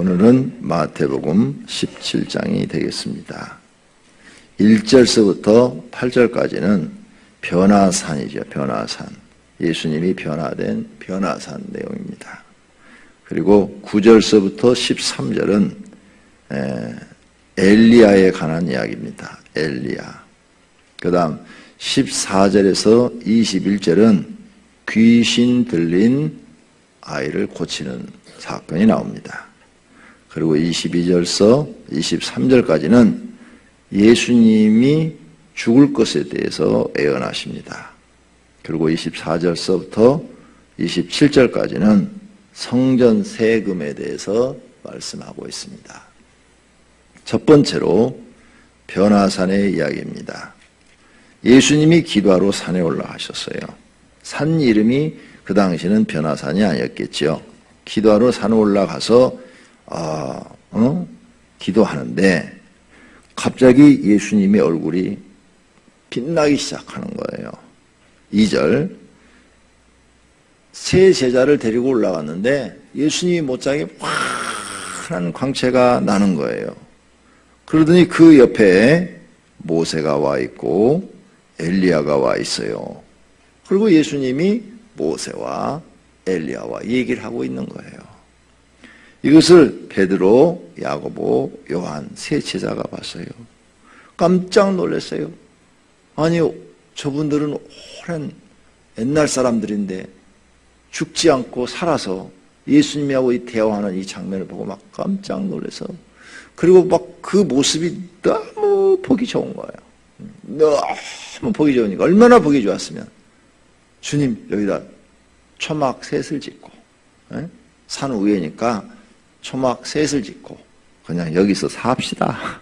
오늘은 마태복음 17장이 되겠습니다. 1절서부터 8절까지는 변화산이죠. 변화산. 예수님이 변화된 변화산 내용입니다. 그리고 9절서부터 13절은 엘리야에 관한 이야기입니다. 엘리야. 그 다음 14절에서 21절은 귀신 들린 아이를 고치는 사건이 나옵니다. 그리고 22절서 23절까지는 예수님이 죽을 것에 대해서 예언하십니다. 그리고 24절서부터 27절까지는 성전 세금에 대해서 말씀하고 있습니다. 첫 번째로 변화산의 이야기입니다. 예수님이 기도하러 산에 올라가셨어요. 산 이름이 그 당시는 변화산이 아니었겠지요. 기도하러 산에 올라가서 기도하는데 갑자기 예수님의 얼굴이 빛나기 시작하는 거예요. 2절 세 제자를 데리고 올라갔는데 예수님이 못자게 환한 광채가 나는 거예요. 그러더니 그 옆에 모세가 와 있고 엘리야가 와 있어요. 그리고 예수님이 모세와 엘리야와 얘기를 하고 있는 거예요. 이것을 베드로, 야고보, 요한 세 제자가 봤어요. 깜짝 놀랐어요. 아니, 저분들은 오랜 옛날 사람들인데 죽지 않고 살아서 예수님하고 이 대화하는 이 장면을 보고 막 깜짝 놀라서, 그리고 막 그 모습이 너무 보기 좋은 거예요. 너무 보기 좋으니까. 얼마나 보기 좋았으면 주님 여기다 초막 셋을 짓고, 산 위에니까 초막 셋을 짓고 그냥 여기서 삽시다.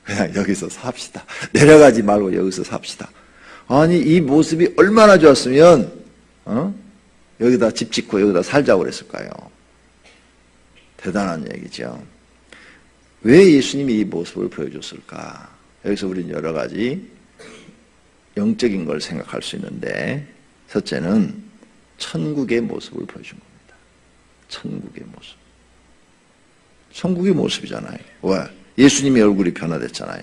그냥 여기서 삽시다. 내려가지 말고 여기서 삽시다. 아니, 이 모습이 얼마나 좋았으면 여기다 집 짓고 여기다 살자고 그랬을까요? 대단한 얘기죠. 왜 예수님이 이 모습을 보여줬을까? 여기서 우리는 여러 가지 영적인 걸 생각할 수 있는데, 첫째는 천국의 모습을 보여준 겁니다. 천국의 모습. 천국의 모습이잖아요. 왜? 예수님의 얼굴이 변화됐잖아요.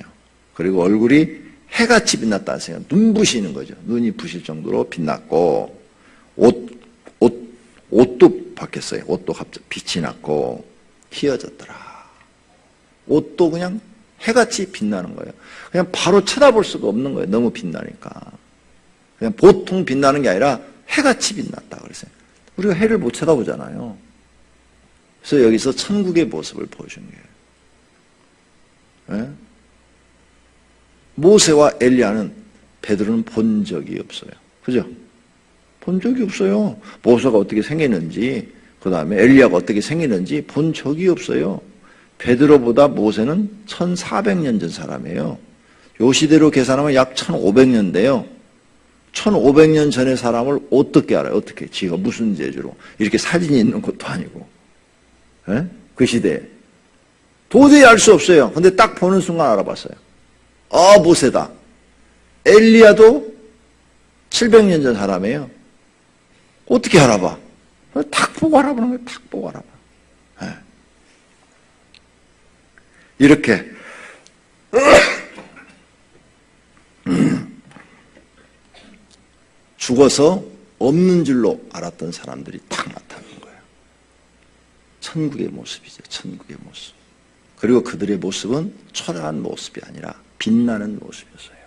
그리고 얼굴이 해같이 빛났다는 생각, 눈부시는 거죠. 눈이 부실 정도로 빛났고, 옷도 바뀌었어요. 옷도 갑자기 빛이 났고, 희어졌더라. 옷도 그냥 해같이 빛나는 거예요. 그냥 바로 쳐다볼 수가 없는 거예요. 너무 빛나니까. 그냥 보통 빛나는 게 아니라 해같이 빛났다 그랬어요. 우리가 해를 못 쳐다보잖아요. 그래서 여기서 천국의 모습을 보여준 거예요. 네? 모세와 엘리야는 베드로는 본 적이 없어요. 그죠? 본 적이 없어요. 모세가 어떻게 생겼는지, 그 다음에 엘리야가 어떻게 생겼는지 본 적이 없어요. 베드로보다 모세는 1400년 전 사람이에요. 요 시대로 계산하면 약 1500년대요. 1500년 전의 사람을 어떻게 알아요? 어떻게? 지가 무슨 재주로. 이렇게 사진이 있는 것도 아니고. 네? 그 시대에. 도저히 알 수 없어요. 근데 딱 보는 순간 알아봤어요. 모세다. 엘리야도 700년 전 사람이에요. 어떻게 알아봐? 탁 보고 알아보는 거예요. 탁 보고 알아봐. 네. 이렇게 죽어서 없는 줄로 알았던 사람들이 딱 나타나는 거예요. 천국의 모습이죠. 천국의 모습. 그리고 그들의 모습은 초라한 모습이 아니라 빛나는 모습이었어요.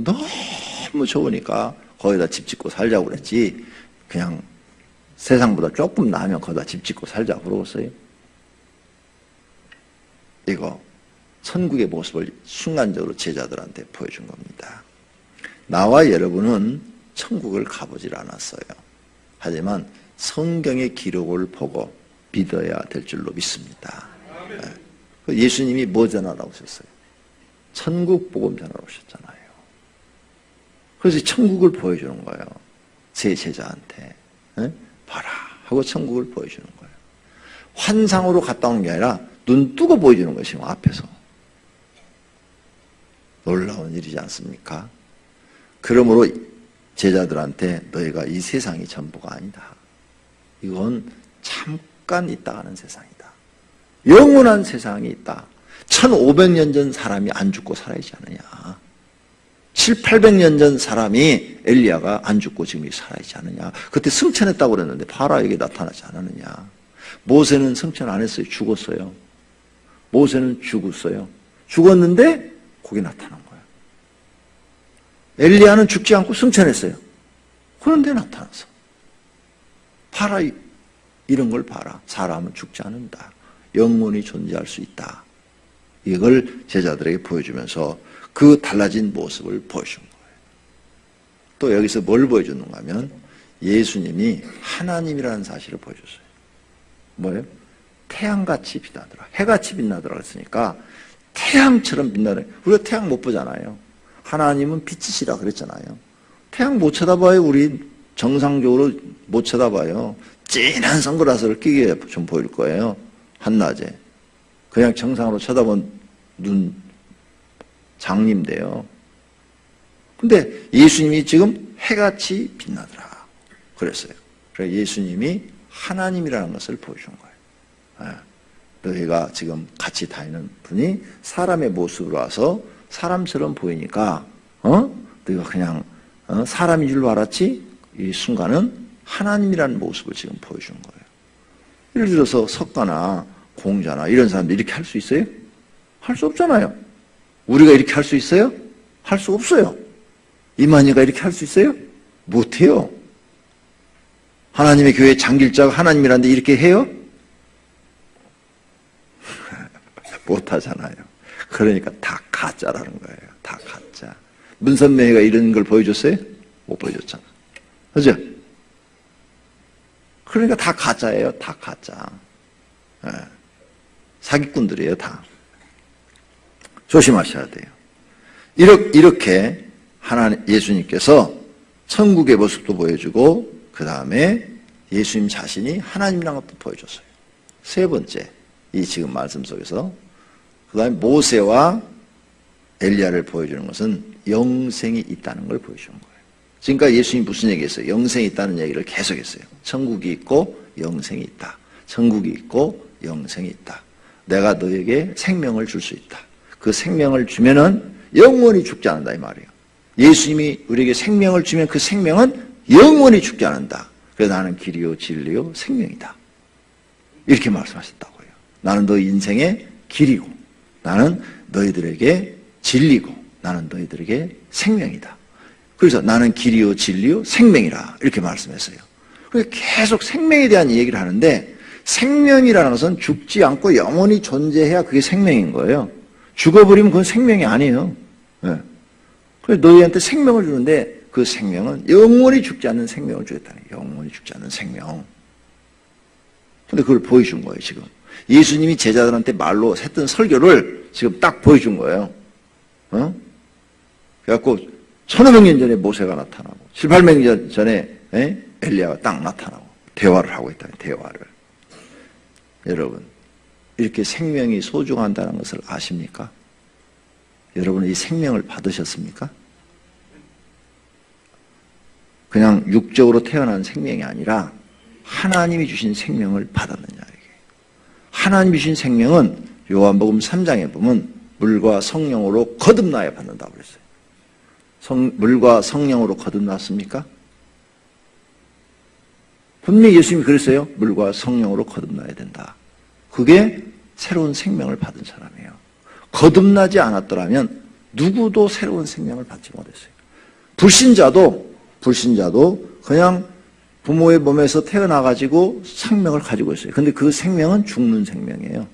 너무 좋으니까 거기다 집 짓고 살자고 그랬지, 그냥 세상보다 조금 나으면 거기다 집 짓고 살자고 그러겠어요? 이거 천국의 모습을 순간적으로 제자들한테 보여준 겁니다. 나와 여러분은 천국을 가보질 않았어요. 하지만 성경의 기록을 보고 믿어야 될 줄로 믿습니다. 예수님이 뭐 전하러 오셨어요? 천국 복음 전하러 오셨잖아요. 그래서 천국을 보여주는 거예요. 제 제자한테. 봐라 하고 천국을 보여주는 거예요. 환상으로 갔다 오는 게 아니라 눈 뜨고 보여주는 것이요, 앞에서. 놀라운 일이지 않습니까? 그러므로 제자들한테 너희가 이 세상이 전부가 아니다. 이건 잠깐 있다 가는 세상이다. 영원한 세상이 있다. 1500년 전 사람이 안 죽고 살아있지 않느냐. 700~800년 전 사람이 엘리야가 안 죽고 지금 살아있지 않느냐. 그때 승천했다고 그랬는데 바라에게 나타나지 않았느냐. 모세는 승천 안 했어요. 죽었어요. 모세는 죽었어요. 죽었는데 거기 나타난 거예요. 엘리야는 죽지 않고 승천했어요. 그런데 나타났어. 봐라, 이런 걸 봐라. 사람은 죽지 않는다. 영원히 존재할 수 있다. 이걸 제자들에게 보여주면서 그 달라진 모습을 보여준 거예요. 또 여기서 뭘 보여주는가 하면 예수님이 하나님이라는 사실을 보여줬어요. 뭐예요? 태양같이 빛나더라. 해같이 빛나더라 그랬으니까 태양처럼 빛나더라. 우리가 태양 못 보잖아요. 하나님은 빛이시라 그랬잖아요. 태양 못 쳐다봐요. 우리 정상적으로 못 쳐다봐요. 진한 선글라스를 끼게 좀 보일 거예요. 한낮에. 그냥 정상으로 쳐다본 눈 장님인데요. 근데 예수님이 지금 해같이 빛나더라 그랬어요. 그래서 예수님이 하나님이라는 것을 보여준 거예요. 너희가 지금 같이 다니는 분이 사람의 모습으로 와서 사람처럼 보이니까 너희가 그냥 사람인 줄 알았지? 이 순간은 하나님이라는 모습을 지금 보여준 거예요. 예를 들어서 석가나 공자나 이런 사람들 이렇게 할 수 있어요? 할 수 없잖아요. 우리가 이렇게 할 수 있어요? 할 수 없어요. 이만희가 이렇게 할 수 있어요? 못해요. 하나님의 교회 장길자가 하나님이라는데 이렇게 해요? 못하잖아요. 그러니까 다 가짜라는 거예요. 다 가짜. 문선명이가 이런 걸 보여줬어요? 못 보여줬잖아. 그죠? 그러니까 다 가짜예요. 다 가짜. 네. 사기꾼들이에요. 다. 조심하셔야 돼요. 이렇게 하나님 예수님께서 천국의 모습도 보여주고 그 다음에 예수님 자신이 하나님이라는 것도 보여줬어요. 세 번째, 이 지금 말씀 속에서 그 다음에 모세와 엘리야를 보여주는 것은 영생이 있다는 걸 보여주는 거예요. 지금까지 예수님이 무슨 얘기했어요? 영생이 있다는 얘기를 계속했어요. 천국이 있고 영생이 있다. 천국이 있고 영생이 있다. 내가 너에게 생명을 줄 수 있다. 그 생명을 주면은 영원히 죽지 않는다 이 말이에요. 예수님이 우리에게 생명을 주면 그 생명은 영원히 죽지 않는다. 그래서 나는 길이요 진리요 생명이다. 이렇게 말씀하셨다고요. 나는 너희 인생의 길이고 나는 너희들에게 진리고 나는 너희들에게 생명이다. 그래서 나는 길이요 진리요 생명이라 이렇게 말씀했어요. 그래서 계속 생명에 대한 얘기를 하는데 생명이라는 것은 죽지 않고 영원히 존재해야 그게 생명인 거예요. 죽어버리면 그건 생명이 아니에요. 네. 그래서 너희한테 생명을 주는데 그 생명은 영원히 죽지 않는 생명을 주겠다는 거예요. 영원히 죽지 않는 생명. 근데 그걸 보여준 거예요, 지금. 예수님이 제자들한테 말로 했던 설교를 지금 딱 보여준 거예요. 그래갖고 1500년 전에 모세가 나타나고 700~800년 전에 엘리야가 딱 나타나고 대화를 하고 있다는 대화를. 여러분, 이렇게 생명이 소중하다는 것을 아십니까? 여러분은 이 생명을 받으셨습니까? 그냥 육적으로 태어난 생명이 아니라 하나님이 주신 생명을 받았느냐 이게. 하나님이 주신 생명은 요한복음 3장에 보면 물과 성령으로 거듭나야 받는다고 그랬어요. 물과 성령으로 거듭났습니까? 분명히 예수님이 그랬어요. 물과 성령으로 거듭나야 된다. 그게 새로운 생명을 받은 사람이에요. 거듭나지 않았더라면 누구도 새로운 생명을 받지 못했어요. 불신자도 그냥 부모의 몸에서 태어나가지고 생명을 가지고 있어요. 근데 그 생명은 죽는 생명이에요.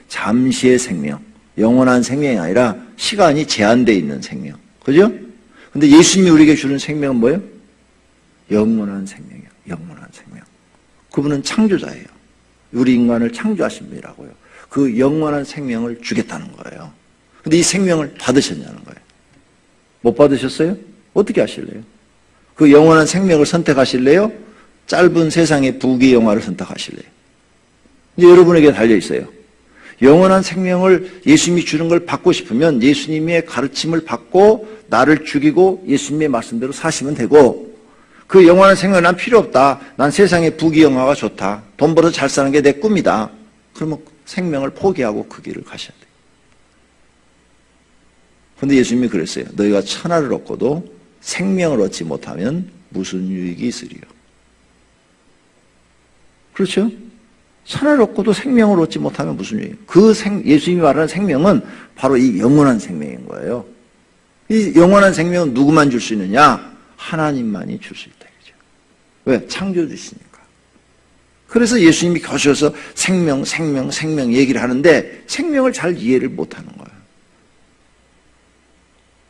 잠시의 생명. 영원한 생명이 아니라 시간이 제한되어 있는 생명. 그죠? 근데 예수님이 우리에게 주는 생명은 뭐예요? 영원한 생명이에요. 영원한 생명. 그분은 창조자예요. 우리 인간을 창조하신 분이라고요. 그 영원한 생명을 주겠다는 거예요. 근데 이 생명을 받으셨냐는 거예요. 못 받으셨어요? 어떻게 하실래요? 그 영원한 생명을 선택하실래요? 짧은 세상의 부귀 영화를 선택하실래요? 이제 여러분에게 달려있어요. 영원한 생명을 예수님이 주는 걸 받고 싶으면 예수님의 가르침을 받고 나를 죽이고 예수님의 말씀대로 사시면 되고, 그 영원한 생명은 난 필요 없다. 난 세상의 부귀영화가 좋다. 돈 벌어서 잘 사는 게 내 꿈이다. 그러면 생명을 포기하고 그 길을 가셔야 돼요. 그런데 예수님이 그랬어요. 너희가 천하를 얻고도 생명을 얻지 못하면 무슨 유익이 있으리요. 그렇죠? 천하를 얻고도 생명을 얻지 못하면 무슨 유익? 예수님이 말하는 생명은 바로 이 영원한 생명인 거예요. 이 영원한 생명은 누구만 줄 수 있느냐? 하나님만이 줄 수 있다. 그죠? 왜? 창조주시니까. 그래서 예수님이 거셔서 생명 얘기를 하는데 생명을 잘 이해를 못하는 거예요.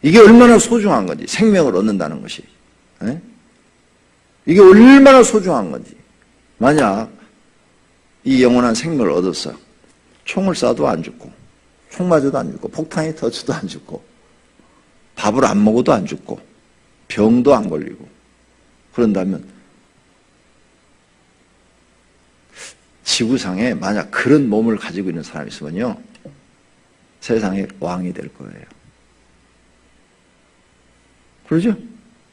이게 얼마나 소중한 건지, 생명을 얻는다는 것이. 에? 이게 얼마나 소중한 건지. 만약 이 영원한 생명을 얻어서 총을 쏴도 안 죽고, 총 맞아도 안 죽고, 폭탄이 터져도 안 죽고, 밥을 안 먹어도 안 죽고, 병도 안 걸리고, 그런다면 지구상에 만약 그런 몸을 가지고 있는 사람이 있으면요, 세상의 왕이 될 거예요. 그러죠?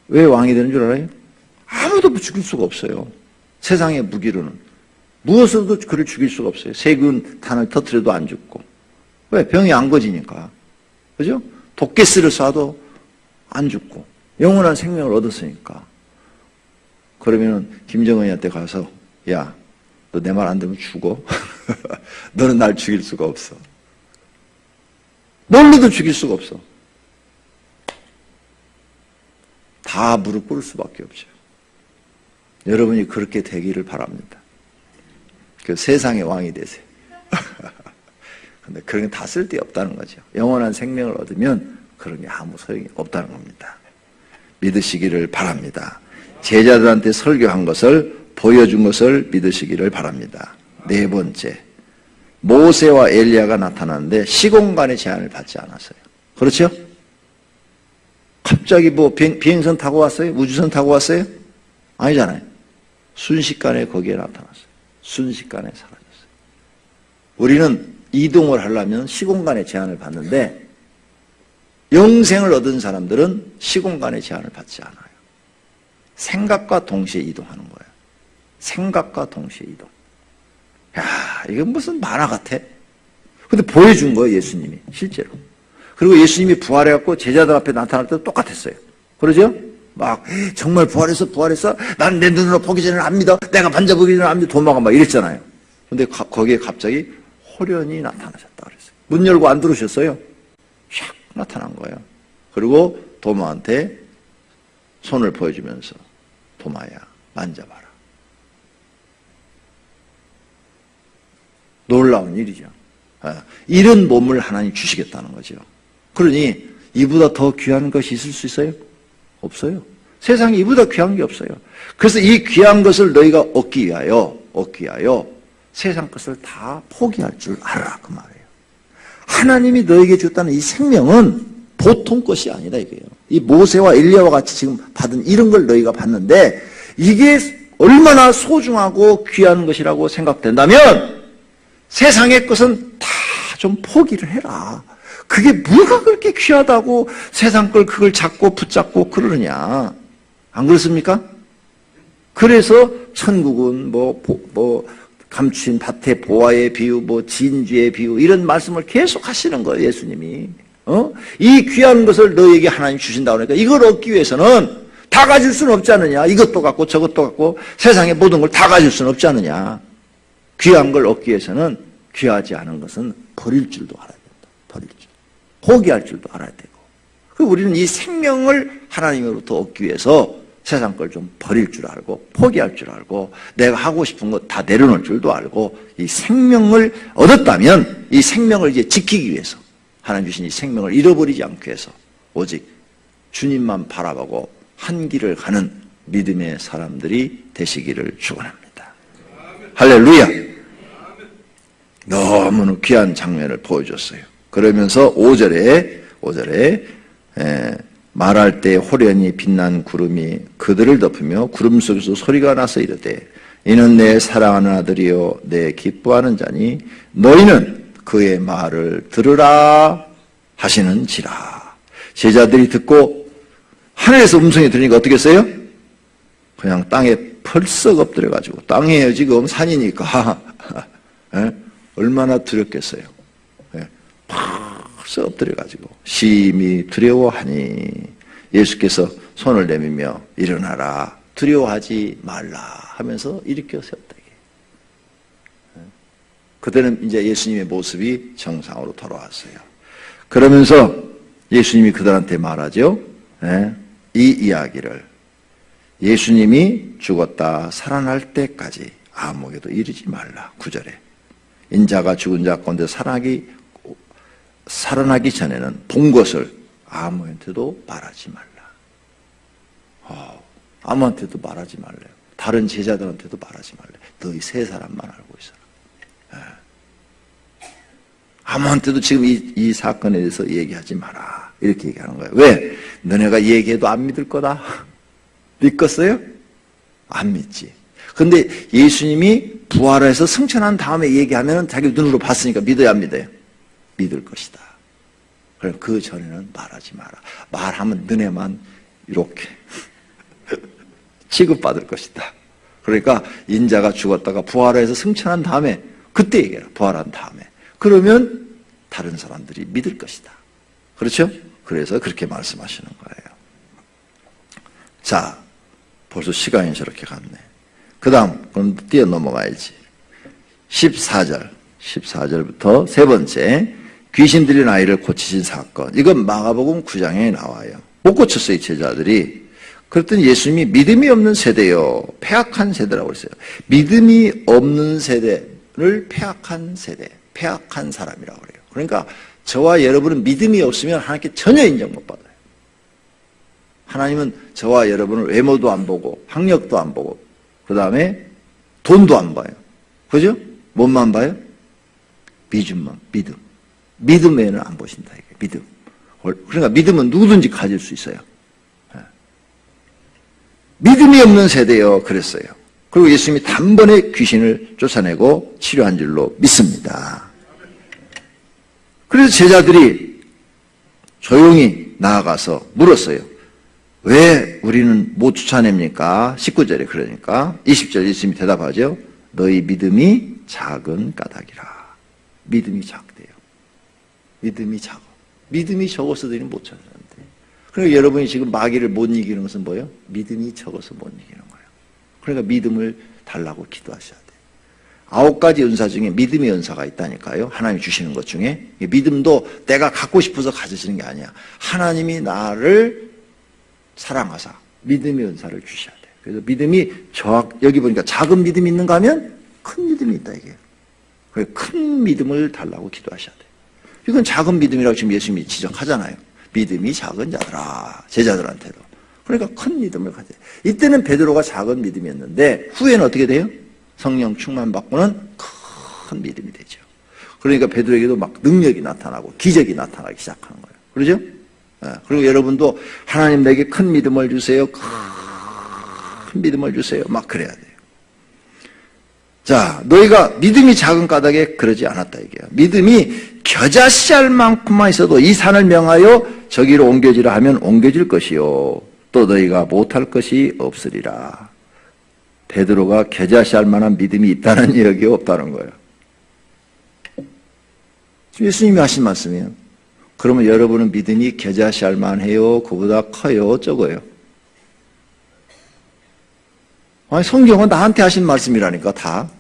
왜 왕이 되는 줄 알아요? 아무도 죽일 수가 없어요. 세상의 무기로는. 무엇으로도 그를 죽일 수가 없어요. 세균 탄을 터뜨려도 안 죽고. 왜? 병이 안 거지니까. 그죠? 독가스를 쏴도 안 죽고. 영원한 생명을 얻었으니까. 그러면은 김정은이한테 가서, 야, 너 내 말 안 들으면 죽어. 너는 날 죽일 수가 없어. 뭘로도 죽일 수가 없어. 다 무릎 꿇을 수밖에 없죠. 여러분이 그렇게 되기를 바랍니다. 그 세상의 왕이 되세요. 근데 그런 게 다 쓸데없다는 거죠. 영원한 생명을 얻으면 그런 게 아무 소용이 없다는 겁니다. 믿으시기를 바랍니다. 제자들한테 설교한 것을, 보여준 것을 믿으시기를 바랍니다. 네 번째, 모세와 엘리야가 나타나는데 시공간의 제한을 받지 않았어요. 그렇죠? 갑자기 뭐 비행선 타고 왔어요? 우주선 타고 왔어요? 아니잖아요. 순식간에 거기에 나타났어요. 순식간에 사라졌어요. 우리는 이동을 하려면 시공간의 제한을 받는데 영생을 얻은 사람들은 시공간의 제한을 받지 않아요. 생각과 동시에 이동하는 거예요. 생각과 동시에 이동. 야, 이건 무슨 만화 같아? 근데 보여준 거예요, 예수님이. 실제로. 그리고 예수님이 부활해갖고 제자들 앞에 나타날 때도 똑같았어요. 그러죠? 막 정말 부활했어. 난 내 눈으로 보기 전에는 안 믿어. 내가 만져보기 전에는 안 믿어. 도마가 막 이랬잖아요. 근데 거기에 갑자기 호련히 나타나셨다 그랬어요. 문 열고 안 들어오셨어요. 샥 나타난 거예요. 그리고 도마한테 손을 보여주면서 도마야 만져봐라. 놀라운 일이죠. 이런 몸을 하나님 주시겠다는 거죠. 그러니 이보다 더 귀한 것이 있을 수 있어요? 없어요. 세상에 이보다 귀한 게 없어요. 그래서 이 귀한 것을 너희가 얻기 위하여 세상 것을 다 포기할 줄 알아, 그 말이에요. 하나님이 너에게 줬다는 이 생명은 보통 것이 아니다 이거예요. 이 모세와 엘리야와 같이 지금 받은 이런 걸 너희가 받는데 이게 얼마나 소중하고 귀한 것이라고 생각된다면 세상의 것은 다 좀 포기를 해라. 그게 뭐가 그렇게 귀하다고 세상 걸 그걸 잡고 붙잡고 그러느냐. 안 그렇습니까? 그래서 천국은 감추인 밭의 보화의 비유, 진주의 비유 이런 말씀을 계속 하시는 거예요, 예수님이. 이 귀한 것을 너에게 하나님 주신다고 그러니까 이걸 얻기 위해서는 다 가질 수는 없지 않느냐. 이것도 갖고 저것도 갖고 세상의 모든 걸 다 가질 수는 없지 않느냐. 귀한 걸 얻기 위해서는 귀하지 않은 것은 버릴 줄도 알아야 된다. 버릴 줄. 포기할 줄도 알아야 되고. 그리고 우리는 이 생명을 하나님으로부터 얻기 위해서 세상 걸 좀 버릴 줄 알고 포기할 줄 알고 내가 하고 싶은 거 다 내려놓을 줄도 알고 이 생명을 얻었다면 이 생명을 이제 지키기 위해서 하나님 주신 이 생명을 잃어버리지 않기 위해서 오직 주님만 바라보고 한 길을 가는 믿음의 사람들이 되시기를 축원합니다. 할렐루야. 너무나 귀한 장면을 보여줬어요. 그러면서 5절에 말할 때 호련히 빛난 구름이 그들을 덮으며 구름 속에서 소리가 나서 이르되 이는 내 사랑하는 아들이요 내 기뻐하는 자니 너희는 그의 말을 들으라 하시는지라. 제자들이 듣고 하늘에서 음성이 들으니까 어떻게 했어요? 그냥 땅에 펄썩 엎드려가지고, 땅이에요 지금 산이니까 얼마나 두렵겠어요. 펄썩 엎드려가지고 심히 두려워하니 예수께서 손을 내밀며 일어나라, 두려워하지 말라 하면서 일으켜 세웠다. 그때는 이제 예수님의 모습이 정상으로 돌아왔어요. 그러면서 예수님이 그들한테 말하죠. 이 이야기를 예수님이 죽었다 살아날 때까지 아무에게도 이르지 말라. 9절에 인자가 죽은 자 가운데 살아나기 전에는 본 것을 아무한테도 말하지 말라. 아무한테도 말하지 말래요. 다른 제자들한테도 말하지 말래. 너희 세 사람만 알고 있어라. 아무한테도 지금 이 사건에 대해서 얘기하지 마라. 이렇게 얘기하는 거예요. 왜? 너네가 얘기해도 안 믿을 거다. 믿겠어요? 안 믿지. 근데 예수님이 부활해서 승천한 다음에 얘기하면 자기 눈으로 봤으니까 믿어야 안 믿어요? 믿을 것이다. 그럼 그 전에는 말하지 마라. 말하면 너네만 이렇게 취급받을 것이다. 그러니까 인자가 죽었다가 부활해서 승천한 다음에 그때 얘기해라. 부활한 다음에. 그러면 다른 사람들이 믿을 것이다. 그렇죠? 그래서 그렇게 말씀하시는 거예요. 자, 벌써 시간이 저렇게 갔네. 그 다음, 그럼 뛰어넘어가야지. 14절부터 세 번째, 귀신 들린 아이를 고치신 사건. 이건 마가복음 9장에 나와요. 못 고쳤어요, 제자들이. 그랬더니 예수님이 믿음이 없는 세대요. 패악한 세대라고 했어요. 믿음이 없는 세대를 패악한 세대. 패악한 사람이라고 그래요. 그러니까 저와 여러분은 믿음이 없으면 하나님께 전혀 인정 못 받아요. 하나님은 저와 여러분을 외모도 안 보고 학력도 안 보고 그 다음에 돈도 안 봐요. 그죠? 뭔만 봐요? 믿음. 믿음 외에는 안 보신다. 이게 믿음. 그러니까 믿음은 누구든지 가질 수 있어요. 믿음이 없는 세대요. 그랬어요. 그리고 예수님이 단번에 귀신을 쫓아내고 치료한 줄로 믿습니다. 그래서 제자들이 조용히 나아가서 물었어요. 왜 우리는 못 쫓아냅니까? 19절에 그러니까 20절 예수님이 대답하죠. 너희 믿음이 작은 까닭이라. 믿음이 작대요. 믿음이 작아. 믿음이 적어서 너희는 못 쫓아낸대. 그러니까 여러분이 지금 마귀를 못 이기는 것은 뭐예요? 믿음이 적어서 못 이기는 거예요. 그러니까 믿음을 달라고 기도하셔야 돼요. 9가지 은사 중에 믿음의 은사가 있다니까요. 하나님이 주시는 것 중에. 믿음도 내가 갖고 싶어서 가지시는 게 아니야. 하나님이 나를 사랑하사 믿음의 은사를 주셔야 돼요. 그래서 믿음이 여기 보니까 작은 믿음이 있는가 하면 큰 믿음이 있다 이게. 그래서 큰 믿음을 달라고 기도하셔야 돼요. 이건 작은 믿음이라고 지금 예수님이 지적하잖아요. 믿음이 작은 자들아, 제자들한테도. 그러니까 큰 믿음을 가져요. 이때는 베드로가 작은 믿음이었는데 후에는 어떻게 돼요? 성령 충만 받고는 큰 믿음이 되죠. 그러니까 베드로에게도 막 능력이 나타나고 기적이 나타나기 시작하는 거예요. 그러죠? 그리고 여러분도 하나님 내게 큰 믿음을 주세요. 큰 믿음을 주세요. 막 그래야 돼요. 자, 너희가 믿음이 작은 까닭에 그러지 않았다 이게요. 믿음이 겨자씨알 만큼만 있어도 이 산을 명하여 저기로 옮겨지라 하면 옮겨질 것이요. 또 너희가 못할 것이 없으리라. 베드로가 겨자씨알 만한 믿음이 있다는 이야기 없다는 거예요. 예수님이 하신 말씀이에요. 그러면 여러분은 믿음이 겨자씨알만 해요? 그보다 커요? 적어요? 아니, 성경은 나한테 하신 말씀이라니까 다.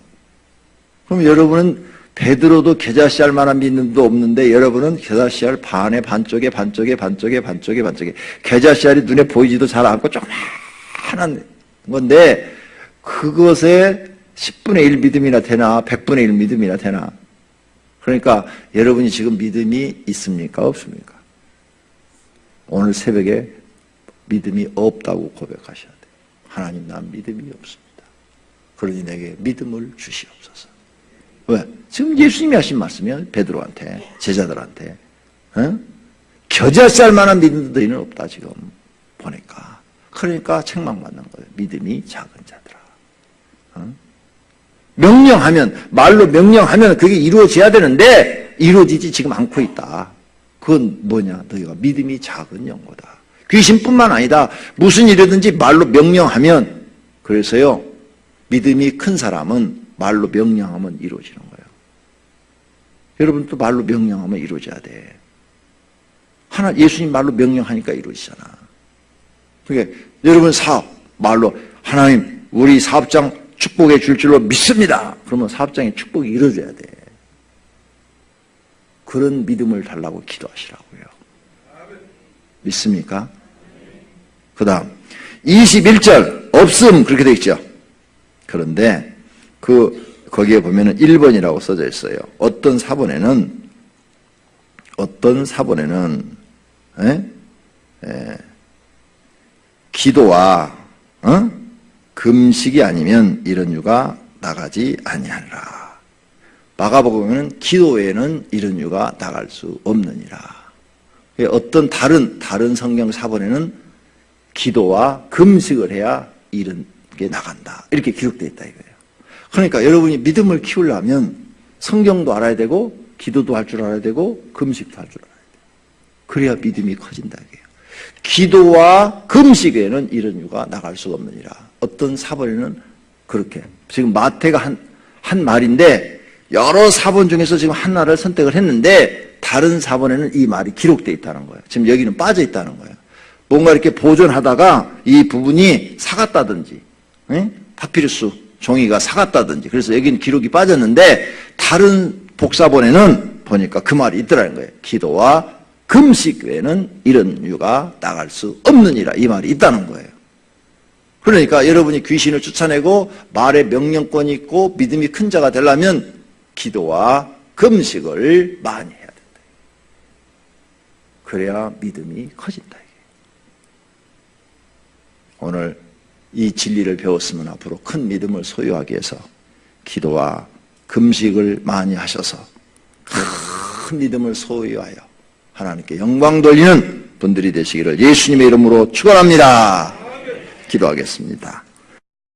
그럼 여러분은 베드로도 겨자씨알만한 믿음도 없는데 여러분은 겨자씨알 반에 반쪽에 겨자씨알이 눈에 보이지도 잘 않고 조그만한 건데 그것에 10분의 1 믿음이나 되나 100분의 1 믿음이나 되나. 그러니까 여러분이 지금 믿음이 있습니까? 없습니까? 오늘 새벽에 믿음이 없다고 고백하셔야 돼요. 하나님, 난 믿음이 없습니다. 그러니 내게 믿음을 주시옵소서. 왜? 지금 예수님이 하신 말씀이에요. 베드로한테, 제자들한테. 겨자씨알만한 믿음도 너희는 없다 지금 보니까. 그러니까 책망받는 거예요. 믿음이 작은 자들아. 명령하면, 말로 명령하면 그게 이루어져야 되는데 이루어지지 지금 않고 있다. 그건 뭐냐? 너희가 믿음이 작은 영고다. 귀신뿐만 아니다. 무슨 일이든지 말로 명령하면 그래서요, 믿음이 큰 사람은 말로 명령하면 이루어지는 거예요. 여러분도 말로 명령하면 이루어져야 돼. 예수님 말로 명령하니까 이루어지잖아. 그러니까 여러분 사업, 말로 하나님 우리 사업장 축복해 줄 줄로 믿습니다. 그러면 사업장의 축복이 이루어져야 돼. 그런 믿음을 달라고 기도하시라고요. 믿습니까? 그 다음 21절 없음 그렇게 되어 있죠. 그런데 거기에 보면은 1번이라고 써져 있어요. 어떤 사본에는 기도와 금식이 아니면 이런 유가 나가지 아니하리라. 마가복음에는 기도 외에는 이런 유가 나갈 수 없느니라. 어떤 다른 성경 사본에는 기도와 금식을 해야 이런 게 나간다. 이렇게 기록되어 있다 이거예요. 그러니까 여러분이 믿음을 키우려면 성경도 알아야 되고 기도도 할 줄 알아야 되고 금식도 할 줄 알아야 돼요. 그래야 믿음이 커진다 이거예요. 기도와 금식에는 이런 유가 나갈 수가 없느니라. 어떤 사본에는 그렇게 지금 마태가 한 말인데 여러 사본 중에서 지금 하나를 선택을 했는데 다른 사본에는 이 말이 기록되어 있다는 거예요. 지금 여기는 빠져 있다는 거예요. 뭔가 이렇게 보존하다가 이 부분이 사갔다든지 파피루스 종이가 사갔다든지 그래서 여기는 기록이 빠졌는데 다른 복사본에는 보니까 그 말이 있더라는 거예요. 기도와 금식 외에는 이런 유가 나갈 수 없느니라. 이 말이 있다는 거예요. 그러니까 여러분이 귀신을 쫓아내고 말에 명령권이 있고 믿음이 큰 자가 되려면 기도와 금식을 많이 해야 된다. 그래야 믿음이 커진다. 오늘 이 진리를 배웠으면 앞으로 큰 믿음을 소유하기 위해서 기도와 금식을 많이 하셔서 큰 믿음을 소유하여 하나님께 영광 돌리는 분들이 되시기를 예수님의 이름으로 축원합니다. 기도하겠습니다.